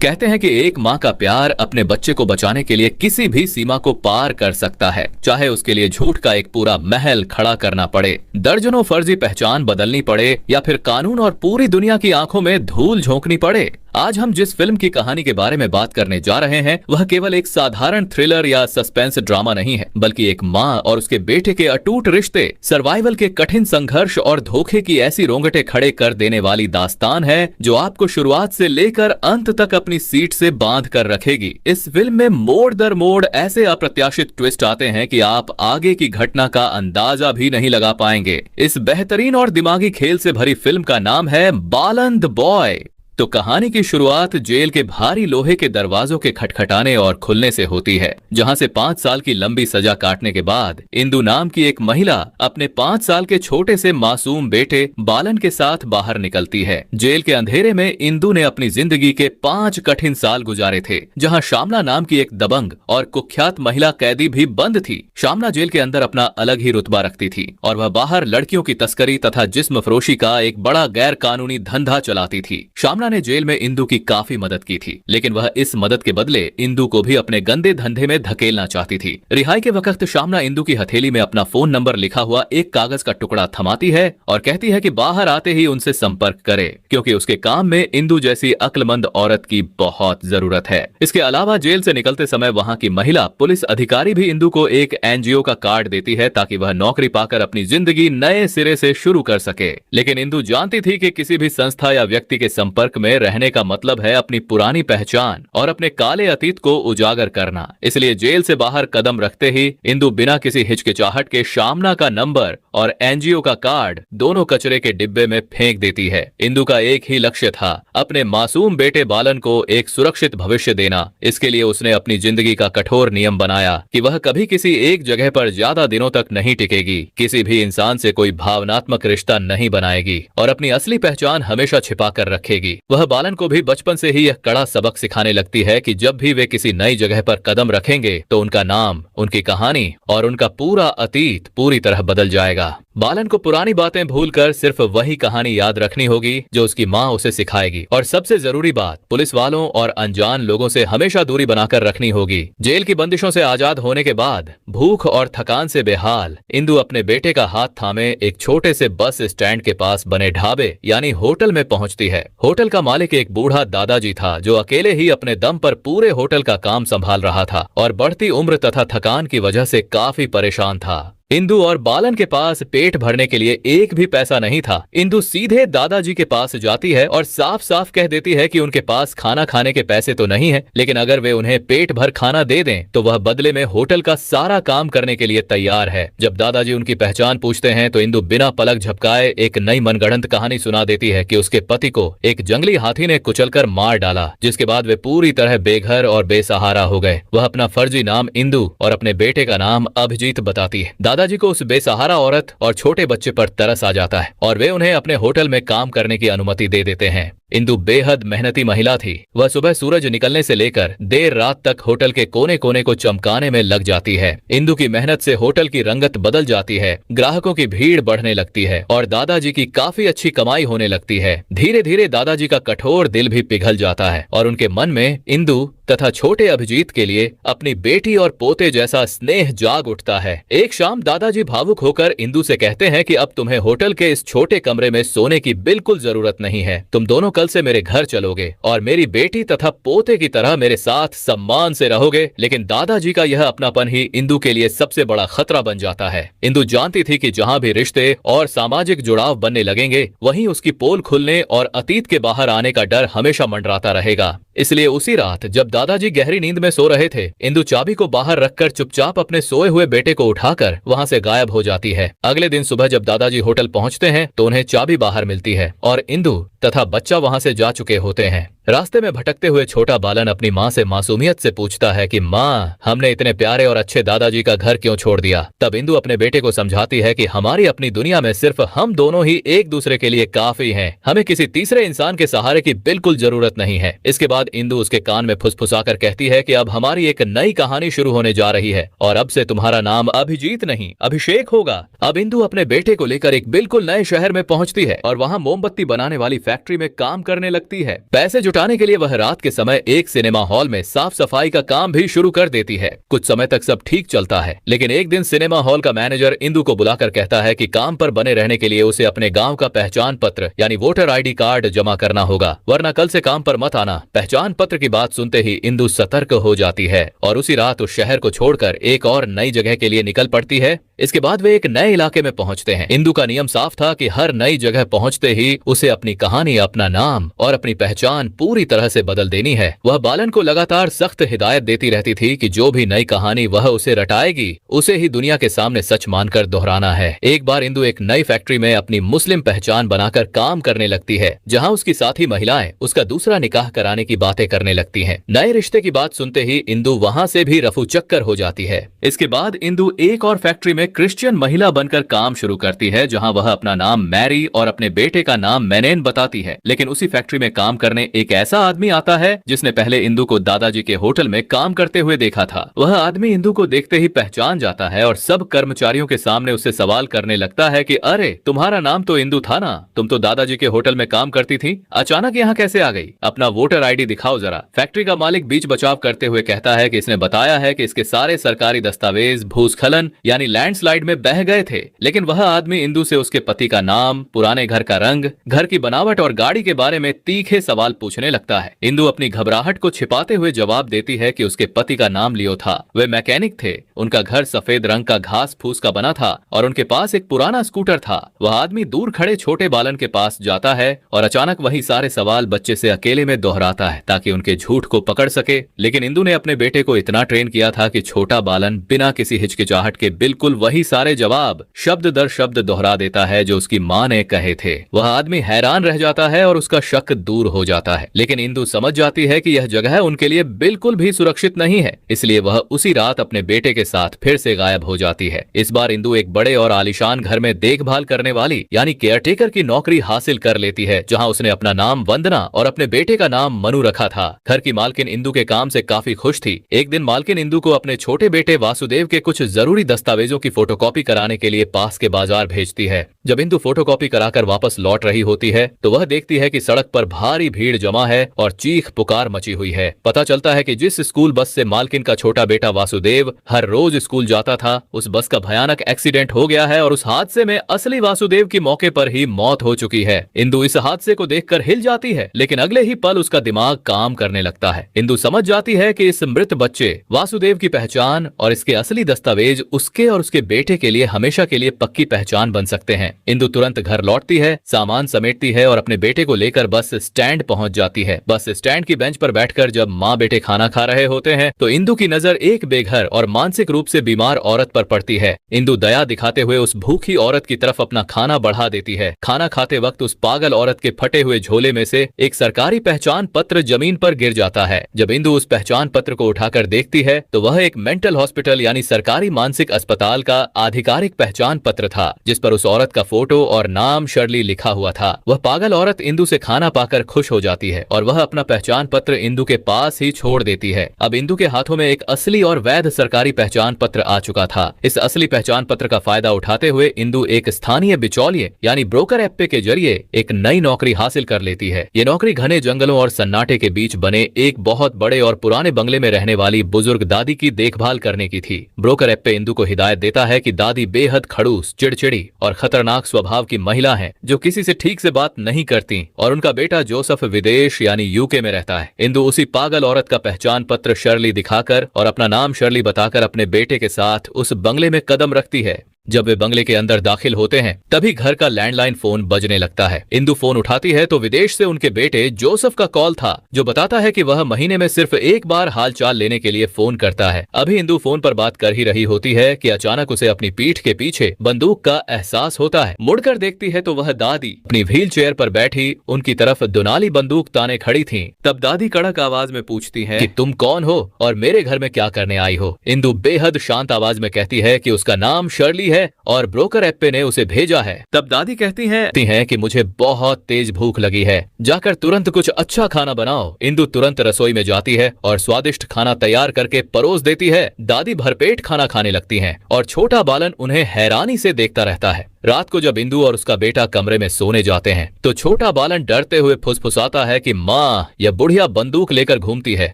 कहते हैं कि एक माँ का प्यार अपने बच्चे को बचाने के लिए किसी भी सीमा को पार कर सकता है, चाहे उसके लिए झूठ का एक पूरा महल खड़ा करना पड़े, दर्जनों फर्जी पहचान बदलनी पड़े या फिर कानून और पूरी दुनिया की आंखों में धूल झोंकनी पड़े। आज हम जिस फिल्म की कहानी के बारे में बात करने जा रहे हैं वह केवल एक साधारण थ्रिलर या सस्पेंस ड्रामा नहीं है, बल्कि एक माँ और उसके बेटे के अटूट रिश्ते, सर्वाइवल के कठिन संघर्ष और धोखे की ऐसी रोंगटे खड़े कर देने वाली दास्तान है जो आपको शुरुआत से लेकर अंत तक अपनी सीट से बांध कर रखेगी। इस फिल्म में मोड़ दर मोड़ ऐसे अप्रत्याशित ट्विस्ट आते हैं कि आप आगे की घटना का अंदाजा भी नहीं लगा पाएंगे। इस बेहतरीन और दिमागी खेल से भरी फिल्म का नाम है बालन द बॉय। तो कहानी की शुरुआत जेल के भारी लोहे के दरवाजों के खटखटाने और खुलने से होती है, जहां से 5 साल की लंबी सजा काटने के बाद इंदु नाम की एक महिला अपने 5 साल के छोटे से मासूम बेटे बालन के साथ बाहर निकलती है। जेल के अंधेरे में इंदु ने अपनी जिंदगी के 5 कठिन साल गुजारे थे, जहां शामना नाम की एक दबंग और कुख्यात महिला कैदी भी बंद थी। शामना जेल के अंदर अपना अलग ही रुतबा रखती थी और वह बाहर लड़कियों की तस्करी तथा जिस्म फरोशी का एक बड़ा गैर कानूनी धंधा चलाती थी। शामना ने जेल में इंदु की काफी मदद की थी, लेकिन वह इस मदद के बदले इंदु को भी अपने गंदे धंधे में धकेलना चाहती थी। रिहाई के वक्त शामना इंदु की हथेली में अपना फोन नंबर लिखा हुआ एक कागज का टुकड़ा थमाती है और कहती है कि बाहर आते ही उनसे संपर्क करे, क्योंकि उसके काम में इंदु जैसी अक्लमंद औरत की बहुत जरूरत है। इसके अलावा जेल से निकलते समय वहाँ की महिला पुलिस अधिकारी भी इंदु को एक एनजीओ का कार्ड देती है ताकि वह नौकरी पाकर अपनी जिंदगी नए सिरे से शुरू कर सके। लेकिन इंदु जानती थी कि किसी भी संस्था या व्यक्ति के संपर्क में रहने का मतलब है अपनी पुरानी पहचान और अपने काले अतीत को उजागर करना। इसलिए जेल से बाहर कदम रखते ही इंदु बिना किसी हिचकिचाहट के शामना का नंबर और एनजीओ का कार्ड दोनों कचरे के डिब्बे में फेंक देती है। इंदु का एक ही लक्ष्य था, अपने मासूम बेटे बालन को एक सुरक्षित भविष्य देना। इसके लिए उसने अपनी जिंदगी का कठोर नियम बनाया कि वह कभी किसी एक जगह पर ज्यादा दिनों तक नहीं टिकेगी, किसी भी इंसान से कोई भावनात्मक रिश्ता नहीं बनाएगी और अपनी असली पहचान हमेशा छिपा कर रखेगी। वह बालन को भी बचपन से ही यह कड़ा सबक सिखाने लगती है कि जब भी वे किसी नई जगह पर कदम रखेंगे तो उनका नाम, उनकी कहानी और उनका पूरा अतीत पूरी तरह बदल जाएगा। बालन को पुरानी बातें भूलकर सिर्फ वही कहानी याद रखनी होगी जो उसकी माँ उसे सिखाएगी। और सबसे जरूरी बात, पुलिस वालों और अनजान लोगों से हमेशा दूरी बनाकर रखनी होगी। जेल की बंदिशों से आजाद होने के बाद भूख और थकान से बेहाल इंदु अपने बेटे का हाथ थामे एक छोटे से बस स्टैंड के पास बने ढाबे यानी होटल में पहुंचती है। होटल का मालिक एक बूढ़ा दादाजी था जो अकेले ही अपने दम पर पूरे होटल का काम संभाल रहा था और बढ़ती उम्र तथा थकान की वजह से काफी परेशान था। इंदु और बालन के पास पेट भरने के लिए एक भी पैसा नहीं था। इंदु सीधे दादाजी के पास जाती है और साफ साफ कह देती है कि उनके पास खाना खाने के पैसे तो नहीं है, लेकिन अगर वे उन्हें पेट भर खाना दे दें तो वह बदले में होटल का सारा काम करने के लिए तैयार है। जब दादाजी उनकी पहचान पूछते हैं तो इंदु बिना पलक झपकाए एक नई मनगढ़ंत कहानी सुना देती है कि उसके पति को एक जंगली हाथी ने कुचलकर मार डाला, जिसके बाद वे पूरी तरह बेघर और बेसहारा हो गए। वह अपना फर्जी नाम इंदु और अपने बेटे का नाम अभिजीत बताती है। दादाजी को उस बेसहारा औरत और छोटे बच्चे पर तरस आ जाता है और वे उन्हें अपने होटल में काम करने की अनुमति दे देते हैं। इंदु बेहद मेहनती महिला थी। वह सुबह सूरज निकलने से लेकर देर रात तक होटल के कोने कोने को चमकाने में लग जाती है। इंदु की मेहनत से होटल की रंगत बदल जाती है, ग्राहकों की भीड़ बढ़ने लगती है और दादाजी की काफी अच्छी कमाई होने लगती है। धीरे धीरे दादाजी का कठोर दिल भी पिघल जाता है और उनके मन में इंदु तथा छोटे अभिजीत के लिए अपनी बेटी और पोते जैसा स्नेह जाग उठता है। एक शाम दादाजी भावुक होकर इंदु से कहते हैं कि अब तुम्हें होटल के इस छोटे कमरे में सोने की बिल्कुल जरूरत नहीं है। तुम दोनों कल से मेरे घर चलोगे और मेरी बेटी तथा पोते की तरह मेरे साथ सम्मान से रहोगे। लेकिन दादाजी का यह अपनापन ही इंदु के लिए सबसे बड़ा खतरा बन जाता है। इंदु जानती थी कि जहां भी रिश्ते और सामाजिक जुड़ाव बनने लगेंगे वहीं उसकी पोल खुलने और अतीत के बाहर आने का डर हमेशा मंडराता रहेगा। इसलिए उसी रात जब दादाजी गहरी नींद में सो रहे थे, इंदु चाबी को बाहर रखकर चुपचाप अपने सोए हुए बेटे को उठाकर वहां से गायब हो जाती है। अगले दिन सुबह जब दादाजी होटल पहुंचते हैं तो उन्हें चाबी बाहर मिलती है और इंदु तथा बच्चा वहां से जा चुके होते हैं। रास्ते में भटकते हुए छोटा बालन अपनी माँ से मासूमियत से पूछता है कि माँ, हमने इतने प्यारे और अच्छे दादाजी का घर क्यों छोड़ दिया। तब इंदु अपने बेटे को समझाती है कि हमारी अपनी दुनिया में सिर्फ हम दोनों ही एक दूसरे के लिए काफी हैं। हमें किसी तीसरे इंसान के सहारे की बिल्कुल जरूरत नहीं है। इसके बाद बाद इंदु उसके कान में फुसफुसाकर कहती है कि अब हमारी एक नई कहानी शुरू होने जा रही है और अब से तुम्हारा नाम अभिजीत नहीं अभिषेक होगा। अब इंदु अपने बेटे को लेकर एक बिल्कुल नए शहर में पहुंचती है और वहां मोमबत्ती बनाने वाली फैक्ट्री में काम करने लगती है। पैसे जुटाने के लिए वह रात के समय एक सिनेमा हॉल में साफ सफाई का काम भी शुरू कर देती है। कुछ समय तक सब ठीक चलता है, लेकिन एक दिन सिनेमा हॉल का मैनेजर इंदु को बुलाकर कहता है कि काम पर बने रहने के लिए उसे अपने गांव का पहचान पत्र यानी वोटर ID कार्ड जमा करना होगा, वरना कल से काम पर मत आना। पहचान पत्र की बात सुनते ही इंदु सतर्क हो जाती है और उसी रात उस शहर को छोड़कर एक और नई जगह के लिए निकल पड़ती है। इसके बाद वे एक नए इलाके में पहुंचते हैं। इंदु का नियम साफ था कि हर नई जगह पहुंचते ही उसे अपनी कहानी, अपना नाम और अपनी पहचान पूरी तरह से बदल देनी है। वह बालन को लगातार सख्त हिदायत देती रहती थी कि जो भी नई कहानी वह उसे रटाएगी उसे ही दुनिया के सामने सच मानकर दोहराना है। एक बार इंदु एक नई फैक्ट्री में अपनी मुस्लिम पहचान बनाकर काम करने लगती है, जहां उसकी साथी महिलाएं उसका दूसरा निकाह कराने की बातें करने लगती हैं। नए रिश्ते की बात सुनते ही इंदु वहां से भी रफू चक्कर हो जाती है। इसके बाद इंदु एक और फैक्ट्री में क्रिश्चियन महिला बनकर काम शुरू करती है, जहां वह अपना नाम मैरी और अपने बेटे का नाम मैनेन बताती है। लेकिन उसी फैक्ट्री में काम करने एक ऐसा आदमी आता है जिसने पहले इंदु को दादाजी के होटल में काम करते हुए देखा था। वह आदमी इंदु को देखते ही पहचान जाता है और सब कर्मचारियों के सामने उससे सवाल करने लगता है कि अरे तुम्हारा नाम तो इंदु था ना, तुम तो दादाजी के होटल में काम करती थी, अचानक यहाँ कैसे आ गई? अपना वोटर ID दिखाओ जरा। फैक्ट्री का मालिक बीच बचाव करते हुए कहता है कि इसने बताया है कि इसके सारे सरकारी दस्तावेज भूस्खलन यानी लैंडस्लाइड में बह गए थे। लेकिन वह आदमी इंदु से उसके पति का नाम, पुराने घर का रंग, घर की बनावट और गाड़ी के बारे में तीखे सवाल पूछने लगता है। इंदु अपनी घबराहट को छिपाते हुए जवाब देती है कि उसके पति का नाम लियो था, वे मैकेनिक थे, उनका घर सफेद रंग का घास फूस का बना था और उनके पास एक पुराना स्कूटर था। वह आदमी दूर खड़े छोटे बालन के पास जाता है और अचानक वही सारे सवाल बच्चे से अकेले में दोहराता है ताकि उनके झूठ को पकड़ सके। लेकिन इंदु ने अपने बेटे को इतना ट्रेन किया था कि छोटा बालन बिना किसी हिचकिचाहट के बिल्कुल वही सारे जवाब शब्द दर शब्द दोहरा देता है जो उसकी माँ ने कहे थे। वह आदमी हैरान रह जाता है और उसका शक दूर हो जाता है। लेकिन इंदु समझ जाती है कि यह जगह उनके लिए बिल्कुल भी सुरक्षित नहीं है, इसलिए वह उसी रात अपने बेटे के साथ फिर से गायब हो जाती है। इस बार इंदु एक बड़े और आलीशान घर में देखभाल करने वाली यानी केयरटेकर की नौकरी हासिल कर लेती है, जहां उसने अपना नाम वंदना और अपने बेटे का नाम मनु रखा था। घर की मालकिन इंदु के काम से काफी खुश थी। एक दिन मालकिन इंदु को अपने छोटे बेटे वासुदेव के कुछ जरूरी दस्तावेजों की फोटोकॉपी कराने के लिए पास के बाजार भेजती है। जब इंदु फोटोकॉपी कराकर वापस लौट रही होती है तो वह देखती है कि सड़क पर भारी भीड़ जमा है और चीख पुकार मची हुई है। पता चलता है कि जिस स्कूल बस से मालकिन का छोटा बेटा वासुदेव हर रोज स्कूल जाता था, उस बस का भयानक एक्सीडेंट हो गया है और उस हादसे में असली वासुदेव की मौके पर ही मौत हो चुकी है। इंदु इस हादसे को देखकर हिल जाती है, लेकिन अगले ही पल उसका दिमाग काम करने लगता है। इंदु समझ जाती है कि इस मृत बच्चे वासुदेव की पहचान और इसके असली दस्तावेज उसके और उसके बेटे के लिए हमेशा के लिए पक्की पहचान बन सकते हैं। इंदु तुरंत घर लौटती है, सामान समेटती है और अपने बेटे को लेकर बस स्टैंड पहुंच जाती है। बस स्टैंड की बेंच पर बैठकर जब माँ बेटे खाना खा रहे होते हैं तो इंदु की नजर एक बेघर और मानसिक रूप से बीमार औरत पर पड़ती है। इंदु दया दिखाते हुए उस भूखी औरत की तरफ अपना खाना बढ़ा देती है। खाना खाते वक्त उस पागल औरत के फटे हुए झोले में से एक सरकारी पहचान पत्र जमीन पर गिर जाता है। जब इंदु उस पहचान पत्र को उठाकर देखती है तो वह एक मेंटल हॉस्पिटल यानी सरकारी मानसिक अस्पताल का आधिकारिक पहचान पत्र था, जिस पर उस औरत का फोटो और नाम शर्ली लिखा हुआ था। वह पागल औरत इंदु से खाना पाकर खुश हो जाती है और वह अपना पहचान पत्र इंदु के पास ही छोड़ देती है। अब इंदु के हाथों में एक असली और वैध सरकारी पहचान पत्र आ चुका था। इस असली पहचान पत्र का फायदा उठाते हुए इंदु एक स्थानीय बिचौलिए यानी ब्रोकर ऐप के जरिए एक नई नौकरी हासिल कर लेती है। ये नौकरी घने जंगलों और सन्नाटे के बीच बने एक बहुत बड़े और पुराने बंगले में रहने वाली बुजुर्ग दादी की देखभाल करने की थी। ब्रोकर ऐप इंदु को हिदायत देता है कि दादी बेहद खड़ूस, चिड़चिड़ी और खतरनाक स्वभाव की महिला है जो किसी से ठीक से बात नहीं करती और उनका बेटा जोसेफ विदेश यानी यूके में रहता है। इंदु उसी पागल औरत का पहचान पत्र शर्ली दिखाकर और अपना नाम शर्ली बताकर अपने बेटे के साथ उस बंगले में कदम रखती है। जब वे बंगले के अंदर दाखिल होते हैं तभी घर का लैंडलाइन फोन बजने लगता है। इंदु फोन उठाती है तो विदेश से उनके बेटे जोसेफ का कॉल था, जो बताता है कि वह महीने में सिर्फ एक बार हालचाल लेने के लिए फोन करता है। अभी इंदु फोन पर बात कर ही रही होती है कि अचानक उसे अपनी पीठ के पीछे बंदूक का एहसास होता है। मुड़कर देखती है तो वह दादी अपनी व्हील चेयर पर बैठी उनकी तरफ दुनाली बंदूक ताने खड़ी थी। तब दादी कड़क आवाज में पूछती है कि तुम कौन हो और मेरे घर में क्या करने आई हो। इंदु बेहद शांत आवाज में कहती है कि उसका नाम शर्ली है और ब्रोकर ऐप पे ने उसे भेजा है। तब दादी कहती हैं कि मुझे बहुत तेज भूख लगी है, जाकर तुरंत कुछ अच्छा खाना बनाओ। इंदु तुरंत रसोई में जाती है और स्वादिष्ट खाना तैयार करके परोस देती है। दादी भरपेट खाना खाने लगती हैं और छोटा बालन उन्हें हैरानी से देखता रहता है। रात को जब इंदु और उसका बेटा कमरे में सोने जाते हैं तो छोटा बालन डरते हुए फुसफुसाता है कि माँ, यह बुढ़िया बंदूक लेकर घूमती है,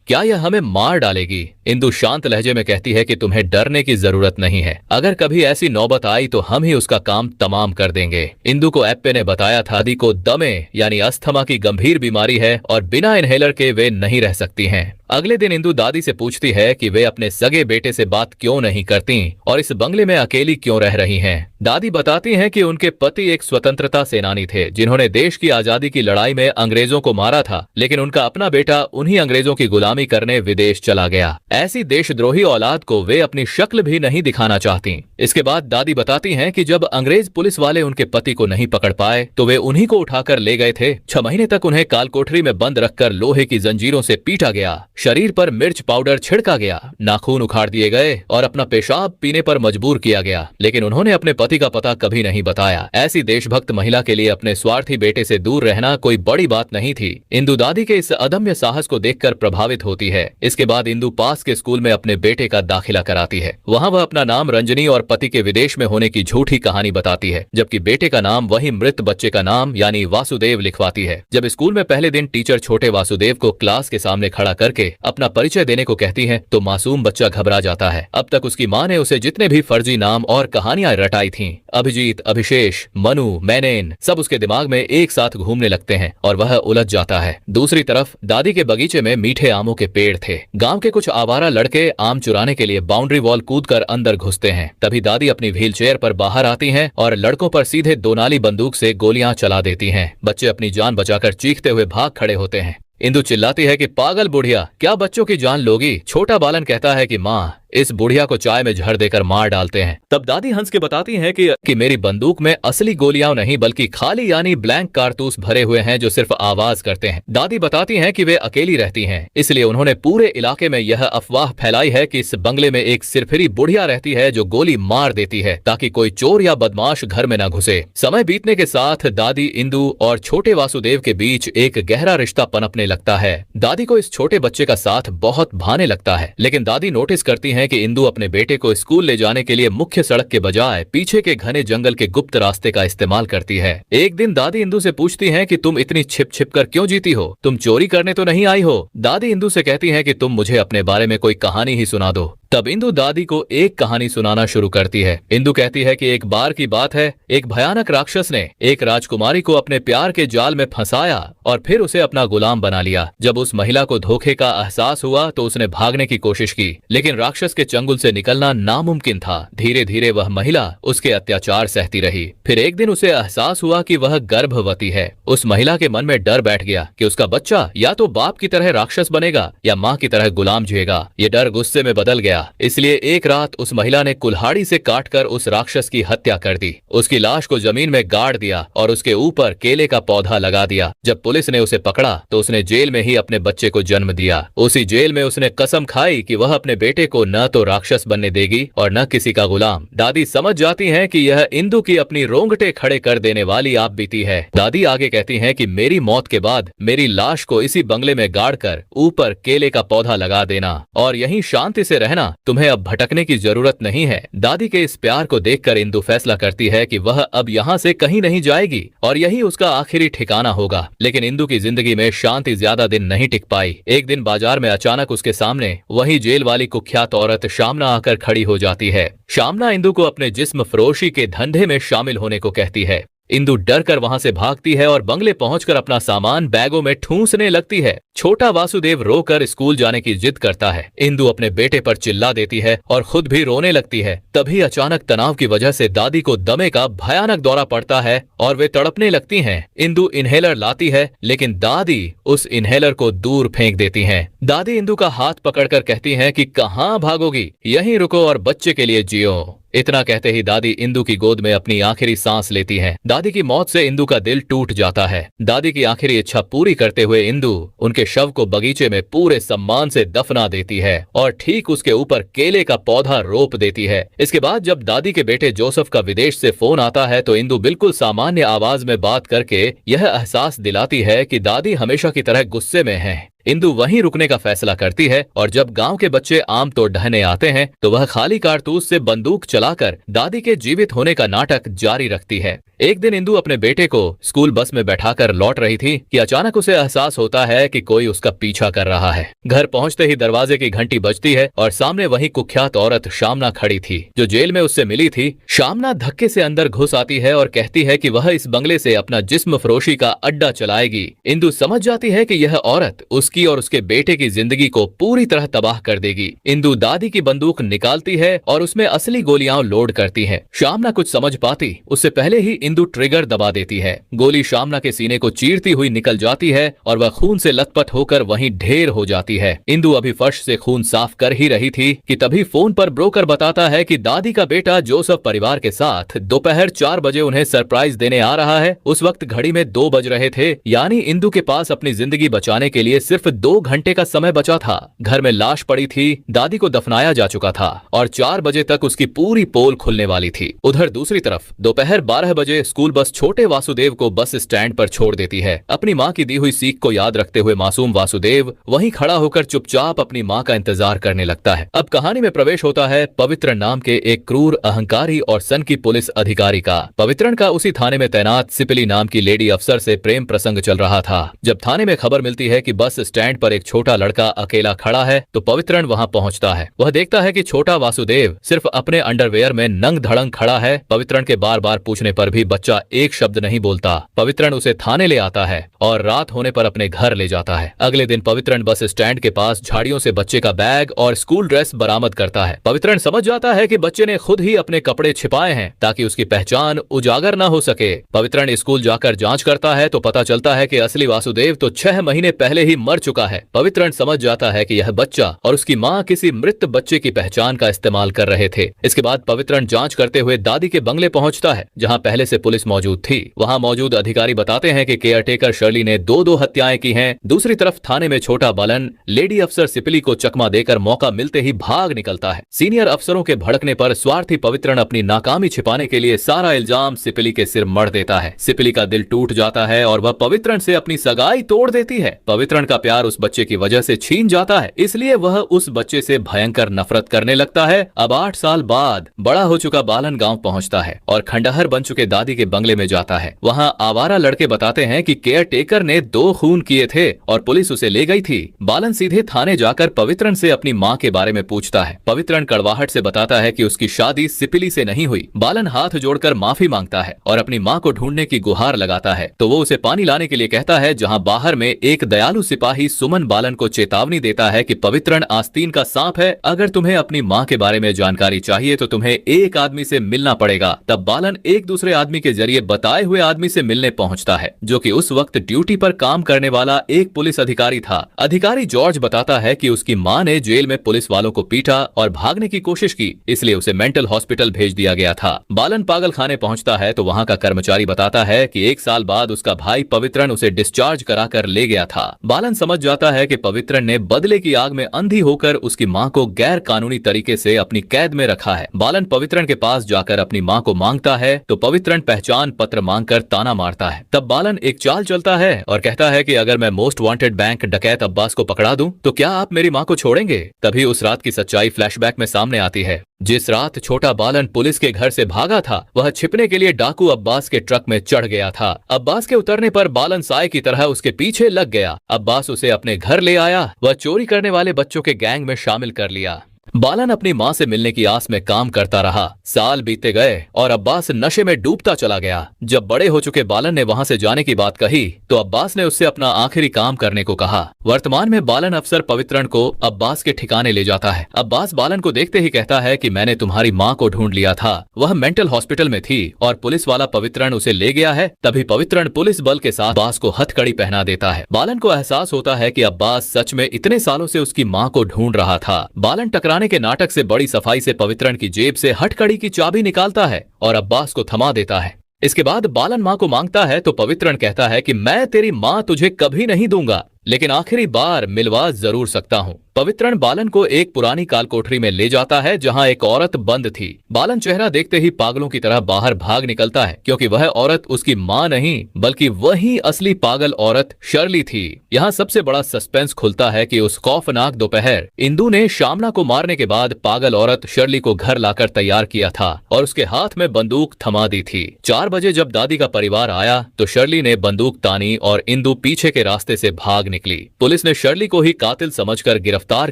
क्या यह हमें मार डालेगी? इंदु शांत लहजे में कहती है कि तुम्हें डरने की जरूरत नहीं है, अगर कभी ऐसी नौबत आई तो हम ही उसका काम तमाम कर देंगे। इंदु को एप्पे ने बताया था दादी को दमे यानी अस्थमा की गंभीर बीमारी है और बिना इनहेलर के वे नहीं रह सकती हैं। अगले दिन इंदु दादी से पूछती है कि वे अपने सगे बेटे से बात क्यों नहीं करती और इस बंगले में अकेली क्यों रह रही हैं। दादी बताती हैं कि उनके पति एक स्वतंत्रता सेनानी थे जिन्होंने देश की आजादी की लड़ाई में अंग्रेजों को मारा था, लेकिन उनका अपना बेटा उन्हीं अंग्रेजों की गुलामी करने विदेश चला गया। ऐसी देशद्रोही औलाद को वे अपनी शक्ल भी नहीं दिखाना चाहती। इसके बाद दादी बताती हैं कि जब अंग्रेज पुलिस वाले उनके पति को नहीं पकड़ पाए तो वे उन्हीं को उठाकर ले गए थे। 6 महीने तक उन्हें कालकोठरी में बंद रखकर लोहे की जंजीरों से पीटा गया, शरीर पर मिर्च पाउडर छिड़का गया, नाखून उखाड़ दिए गए और अपना पेशाब पीने पर मजबूर किया गया, लेकिन उन्होंने अपने पति का पता कभी नहीं बताया। ऐसी देशभक्त महिला के लिए अपने स्वार्थी बेटे से दूर रहना कोई बड़ी बात नहीं थी। इंदु दादी के इस अदम्य साहस को देखकर प्रभावित होती है। इसके बाद इंदु पास के स्कूल में अपने बेटे का दाखिला कराती है। वहाँ वह अपना नाम रंजनी और पति के विदेश में होने की झूठी कहानी बताती है, जबकि बेटे का नाम वही मृत बच्चे का नाम यानी वासुदेव लिखवाती है। जब स्कूल में पहले दिन टीचर छोटे वासुदेव को क्लास के सामने खड़ा करके अपना परिचय देने को कहती है तो मासूम बच्चा घबरा जाता है। अब तक उसकी माँ ने उसे जितने भी फर्जी नाम और कहानियां रटाई थीं, अभिजीत, अभिशेष, मनु, मैनेन, सब उसके दिमाग में एक साथ घूमने लगते हैं और वह उलझ जाता है। दूसरी तरफ दादी के बगीचे में मीठे आमों के पेड़ थे। गांव के कुछ आवारा लड़के आम चुराने के लिए बाउंड्री वॉल कूदकर अंदर घुसते हैं। तभी दादी अपनी व्हील चेयर पर बाहर आती हैं और लड़कों पर सीधे 2 नाली बंदूक से गोलियां चला देती हैं। बच्चे अपनी जान बचाकर चीखते हुए भाग खड़े होते हैं। इंदु चिल्लाती है कि पागल बुढ़िया, क्या बच्चों की जान लोगी? छोटा बालन कहता है कि माँ, इस बुढ़िया को चाय में झड़ देकर मार डालते हैं। तब दादी हंस के बताती हैं कि मेरी बंदूक में असली गोलियां नहीं बल्कि खाली यानी ब्लैंक कारतूस भरे हुए हैं जो सिर्फ आवाज करते हैं। दादी बताती हैं कि वे अकेली रहती हैं, इसलिए उन्होंने पूरे इलाके में यह अफवाह फैलाई है कि इस बंगले में एक सिरफिरी बुढ़िया रहती है जो गोली मार देती है ताकि कोई चोर या बदमाश घर में न घुसे। समय बीतने के साथ दादी, इंदु और छोटे वासुदेव के बीच एक गहरा रिश्ता पनपने लगता है। दादी को इस छोटे बच्चे का साथ बहुत भाने लगता है, लेकिन दादी नोटिस करती है कि इंदु अपने बेटे को स्कूल ले जाने के लिए मुख्य सड़क के बजाय पीछे के घने जंगल के गुप्त रास्ते का इस्तेमाल करती है। एक दिन दादी इंदु से पूछती हैं कि तुम इतनी छिप छिप कर क्यों जीती हो? तुम चोरी करने तो नहीं आई हो? दादी इंदु से कहती हैं कि तुम मुझे अपने बारे में कोई कहानी ही सुना दो। तब इंदु दादी को एक कहानी सुनाना शुरू करती है। इंदु कहती है कि एक बार की बात है, एक भयानक राक्षस ने एक राजकुमारी को अपने प्यार के जाल में फंसाया और फिर उसे अपना गुलाम बना लिया। जब उस महिला को धोखे का एहसास हुआ तो उसने भागने की कोशिश की, लेकिन राक्षस के चंगुल से निकलना नामुमकिन था। धीरे धीरे वह महिला उसके अत्याचार सहती रही। फिर एक दिन उसे एहसास हुआ कि वह गर्भवती है। उस महिला के मन में डर बैठ गया कि उसका बच्चा या तो बाप की तरह राक्षस बनेगा या माँ की तरह गुलाम जिएगा। ये डर गुस्से में बदल गया, इसलिए एक रात उस महिला ने कुल्हाड़ी से काटकर उस राक्षस की हत्या कर दी। उसकी लाश को जमीन में गाड़ दिया और उसके ऊपर केले का पौधा लगा दिया। जब पुलिस ने उसे पकड़ा तो उसने जेल में ही अपने बच्चे को जन्म दिया। उसी जेल में उसने कसम खाई कि वह अपने बेटे को न तो राक्षस बनने देगी और न किसी का गुलाम। दादी समझ जाती हैं कि यह इंदु की अपनी रोंगटे खड़े कर देने वाली आप बीती है। दादी आगे कहती हैं कि मेरी मौत के बाद मेरी लाश को इसी बंगले में गाड़कर ऊपर केले का पौधा लगा देना और यहीं शांति से रहना। तुम्हें अब भटकने की जरूरत नहीं है। दादी के इस प्यार को देखकर इंदु फैसला करती है कि वह अब यहाँ से कहीं नहीं जाएगी और यही उसका आखिरी ठिकाना होगा। लेकिन इंदु की जिंदगी में शांति ज्यादा दिन नहीं टिक पाई। एक दिन बाजार में अचानक उसके सामने वही जेल वाली कुख्यात औरत शामना आकर खड़ी हो जाती है। शामना इंदु को अपने जिस्म फरोशी के धंधे में शामिल होने को कहती है। इंदु डर कर वहां से भागती है और बंगले पहुंचकर अपना सामान बैगों में ठूंसने लगती है। छोटा वासुदेव रोकर स्कूल जाने की जिद करता है। इंदु अपने बेटे पर चिल्ला देती है और खुद भी रोने लगती है। तभी अचानक तनाव की वजह से दादी को दमे का भयानक दौरा पड़ता है और वे तड़पने लगती हैं। इंदु इनहेलर लाती है, लेकिन दादी उस इनहेलर को दूर फेंक देती हैं। दादी इंदु का हाथ पकड़कर कहती हैं कि कहाँ भागोगी, यहीं रुको और बच्चे के लिए जियो। इतना कहते ही दादी इंदु की गोद में अपनी आखिरी सांस लेती हैं। दादी की मौत से इंदु का दिल टूट जाता है। दादी की आखिरी इच्छा पूरी करते हुए इंदु उनके शव को बगीचे में पूरे सम्मान से दफना देती है और ठीक उसके ऊपर केले का पौधा रोप देती है। इसके बाद जब दादी के बेटे जोसेफ का विदेश से फोन आता है तो इंदु बिल्कुल सामान्य आवाज में बात करके यह एहसास दिलाती है कि दादी हमेशा की तरह गुस्से में है। इंदु वहीं रुकने का फैसला करती है और जब गांव के बच्चे आम तोड़ ढहने आते हैं तो वह खाली कारतूस से बंदूक चलाकर दादी के जीवित होने का नाटक जारी रखती है। एक दिन इंदु अपने बेटे को स्कूल बस में बैठाकर लौट रही थी कि अचानक उसे एहसास होता है कि कोई उसका पीछा कर रहा है। घर पहुंचते ही दरवाजे की घंटी बजती है और सामने वही कुख्यात औरत शामना खड़ी थी जो जेल में उससे मिली थी। शामना धक्के से अंदर घुस आती है और कहती है कि वह इस बंगले से अपना जिस्म फरोशी का अड्डा चलाएगी। इंदु समझ जाती है कि यह औरत उसकी और उसके बेटे की जिंदगी को पूरी तरह तबाह कर देगी। इंदु दादी की बंदूक निकालती है और उसमें असली गोलियां लोड करती है। शामना कुछ समझ पाती उससे पहले ही इंदु ट्रिगर दबा देती है। गोली शामना के सीने को चीरती हुई निकल जाती है और वह खून से लथपथ होकर वहीं ढेर हो जाती है। इंदु अभी फर्श से खून साफ कर ही रही थी कि तभी फोन पर ब्रोकर बताता है कि दादी का बेटा जोसेफ परिवार के साथ दोपहर 4 बजे उन्हें सरप्राइज देने आ रहा है। उस वक्त घड़ी में 2 बज रहे थे, यानी इंदु के पास अपनी जिंदगी बचाने के लिए सिर्फ 2 घंटे का समय बचा था। घर में लाश पड़ी थी, दादी को दफनाया जा चुका था और 4 बजे तक उसकी पूरी पोल खुलने वाली थी। उधर दूसरी तरफ दोपहर 12 बजे स्कूल बस छोटे वासुदेव को बस स्टैंड पर छोड़ देती है। अपनी माँ की दी हुई सीख को याद रखते हुए मासूम वासुदेव वहीं खड़ा होकर चुपचाप अपनी माँ का इंतजार करने लगता है। अब कहानी में प्रवेश होता है पवित्रन नाम के एक क्रूर, अहंकारी और सनकी पुलिस अधिकारी का। पवित्रन का उसी थाने में तैनात सिपिली नाम की लेडी अफसर से प्रेम प्रसंग चल रहा था। जब थाने में खबर मिलती है कि बस स्टैंड पर एक छोटा लड़का अकेला खड़ा है तो पवित्रन वहां पहुंचता है। वह देखता है कि छोटा वासुदेव सिर्फ अपने अंडरवेयर में नंग धड़ंग खड़ा है। पवित्रन के बार बार पूछने पर भी बच्चा एक शब्द नहीं बोलता। पवित्रन उसे थाने ले आता है और रात होने पर अपने घर ले जाता है। अगले दिन पवित्रन बस स्टैंड के पास झाड़ियों से बच्चे का बैग और स्कूल ड्रेस बरामद करता है। पवित्रन समझ जाता है कि बच्चे ने खुद ही अपने कपड़े छिपाए हैं ताकि उसकी पहचान उजागर न हो सके। पवित्रन स्कूल जाकर जांच करता है तो पता चलता है कि असली वासुदेव तो 6 महीने पहले ही मर चुका है। पवित्रन समझ जाता है कि यह बच्चा और उसकी माँ किसी मृत बच्चे की पहचान का इस्तेमाल कर रहे थे। इसके बाद पवित्रन जांच करते हुए दादी के बंगले पहुंचता है जहां पहले से पुलिस मौजूद थी। वहां मौजूद अधिकारी बताते हैं कि केयरटेकर शर्ली ने 2 हत्याएं की हैं। दूसरी तरफ थाने में छोटा बालन लेडी अफसर सिपिली को चकमा देकर मौका मिलते ही भाग निकलता है। सीनियर अफसरों के भड़कने पर स्वार्थी पवित्रन अपनी नाकामी छिपाने के लिए सारा इल्जाम सिपिली के सिर मढ़ देता है। सिपिली का दिल टूट जाता है और वह पवित्रन से अपनी सगाई तोड़ देती है। पवित्रन का प्यार उस बच्चे की वजह से छीन जाता है, इसलिए वह उस बच्चे से भयंकर नफरत करने लगता है। अब 8 साल बाद बड़ा हो चुका बालन गांव पहुंचता है और खंडहर बन चुके दादी के बंगले में जाता है। वहां आवारा लड़के बताते हैं कि केयर टेकर ने 2 खून किए थे और पुलिस उसे ले गई थी। बालन सीधे थाने जाकर पवित्रन से अपनी माँ के बारे में पूछता है। पवित्रन कड़वाहट से बताता है कि उसकी शादी सिपिली से नहीं हुई। बालन हाथ जोड़कर माफी मांगता है और अपनी माँ को ढूंढने की गुहार लगाता है तो वो उसे पानी लाने के लिए कहता है, जहाँ बाहर में एक दयालु सिपाही सुमन बालन को चेतावनी देता है कि पवित्रन आस्तीन का सांप है, अगर तुम्हें अपनी माँ के बारे में जानकारी चाहिए तो तुम्हें एक आदमी से मिलना पड़ेगा। तब बालन एक दूसरे आदमी के जरिए बताए हुए आदमी से मिलने पहुंचता है जो कि उस वक्त ड्यूटी पर काम करने वाला एक पुलिस अधिकारी था। अधिकारी जॉर्ज बताता है कि उसकी माँ ने जेल में पुलिस वालों को पीटा और भागने की कोशिश की, इसलिए उसे मेंटल हॉस्पिटल भेज दिया गया था। बालन पागल खाने पहुंचता है तो वहां का कर्मचारी बताता है कि 1 साल बाद उसका भाई पवित्रन उसे डिस्चार्ज कराकर ले गया था। बालन समझ जाता है कि पवित्रन ने बदले की आग में अंधी होकर उसकी माँ को गैर कानूनी तरीके से अपनी कैद में रखा है। बालन पवित्रन के पास जाकर अपनी माँ को मांगता है तो पवित्रन पहचान पत्र मांगकर ताना मारता है। तब बालन एक चाल चलता है और कहता है कि अगर मैं मोस्ट वांटेड बैंक डकैत अब्बास को पकड़ा दूं तो क्या आप मेरी माँ को छोड़ेंगे। तभी उस रात की सच्चाई फ्लैशबैक में सामने आती है। जिस रात छोटा बालन पुलिस के घर से भागा था वह छिपने के लिए डाकू अब्बास के ट्रक में चढ़ गया था। अब्बास के उतरने पर बालन साय की तरह उसके पीछे लग गया। अब्बास उसे अपने घर ले आया। वह चोरी करने वाले बच्चों के गैंग में शामिल कर लिया। बालन अपनी माँ से मिलने की आस में काम करता रहा। साल बीतते गए और अब्बास नशे में डूबता चला गया। जब बड़े हो चुके बालन ने वहां से जाने की बात कही तो अब्बास ने उससे अपना आखिरी काम करने को कहा। वर्तमान में बालन अफसर पवित्रन को अब्बास के ठिकाने ले जाता है। अब्बास बालन को देखते ही कहता है कि मैंने तुम्हारी माँ को ढूंढ लिया था, वह मेंटल हॉस्पिटल में थी और पुलिस वाला पवित्रन उसे ले गया है। तभी पवित्रन पुलिस बल के साथ अब्बास को हथकड़ी पहना देता है। बालन को एहसास होता है कि अब्बास सच में इतने सालों से उसकी माँ को ढूंढ रहा था। बालन टकराने बचाने के नाटक से बड़ी सफाई से पवित्रन की जेब से हथकड़ी की चाबी निकालता है और अब्बास को थमा देता है। इसके बाद बालन माँ को मांगता है तो पवित्रन कहता है कि मैं तेरी माँ तुझे कभी नहीं दूंगा, लेकिन आखिरी बार मिलवा जरूर सकता हूँ। पवित्रन बालन को एक पुरानी काल कोठरी में ले जाता है जहाँ एक औरत बंद थी। बालन चेहरा देखते ही पागलों की तरह बाहर भाग निकलता है, क्योंकि वह औरत उसकी माँ नहीं बल्कि वही असली पागल औरत शर्ली थी। यहाँ सबसे बड़ा सस्पेंस खुलता है कि उस खौफनाक दोपहर इंदु ने शामना को मारने के बाद पागल औरत शर्ली को घर लाकर तैयार किया था और उसके हाथ में बंदूक थमा दी थी। 4 बजे जब दादी का परिवार आया तो शर्ली ने बंदूक तानी और इंदु पीछे के रास्ते से भाग निकली। पुलिस ने शर्ली को ही कातिल समझकर गिरफ्तार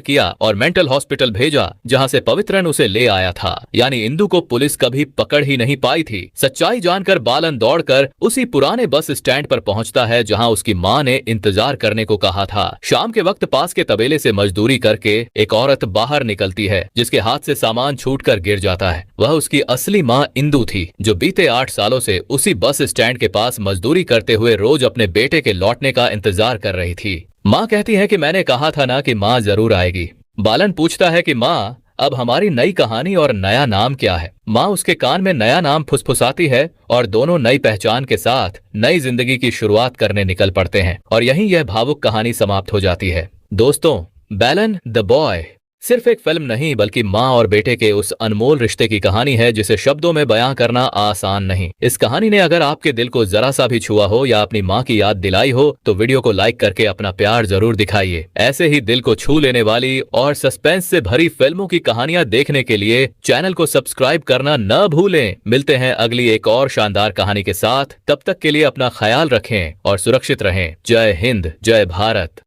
किया और मेंटल हॉस्पिटल भेजा, जहां से पवित्रन उसे ले आया था। यानी इंदु को पुलिस कभी पकड़ ही नहीं पाई थी। सच्चाई जानकर बालन दौड़कर उसी पुराने बस स्टैंड पर पहुंचता है जहां उसकी मां ने इंतजार करने को कहा था। शाम के वक्त पास के तबेले से मजदूरी करके एक औरत बाहर निकलती है जिसके हाथ से सामान छूटकर गिर जाता है। वह उसकी असली मां इंदु थी, जो बीते 8 सालों से उसी बस स्टैंड के पास मजदूरी करते हुए रोज अपने बेटे के लौटने का इंतजार कर रही थी। माँ कहती है कि मैंने कहा था ना कि माँ जरूर आएगी। बालन पूछता है कि माँ अब हमारी नई कहानी और नया नाम क्या है। माँ उसके कान में नया नाम फुसफुसाती है और दोनों नई पहचान के साथ नई जिंदगी की शुरुआत करने निकल पड़ते हैं और यहीं यह भावुक कहानी समाप्त हो जाती है। दोस्तों, बैलन द बॉय सिर्फ एक फिल्म नहीं बल्कि माँ और बेटे के उस अनमोल रिश्ते की कहानी है जिसे शब्दों में बयां करना आसान नहीं। इस कहानी ने अगर आपके दिल को जरा सा भी छुआ हो या अपनी माँ की याद दिलाई हो तो वीडियो को लाइक करके अपना प्यार जरूर दिखाइए। ऐसे ही दिल को छू लेने वाली और सस्पेंस से भरी फिल्मों की कहानियां देखने के लिए चैनल को सब्सक्राइब करना न भूलें। मिलते हैं अगली एक और शानदार कहानी के साथ। तब तक के लिए अपना ख्याल रखें और सुरक्षित रहें। जय हिंद, जय भारत।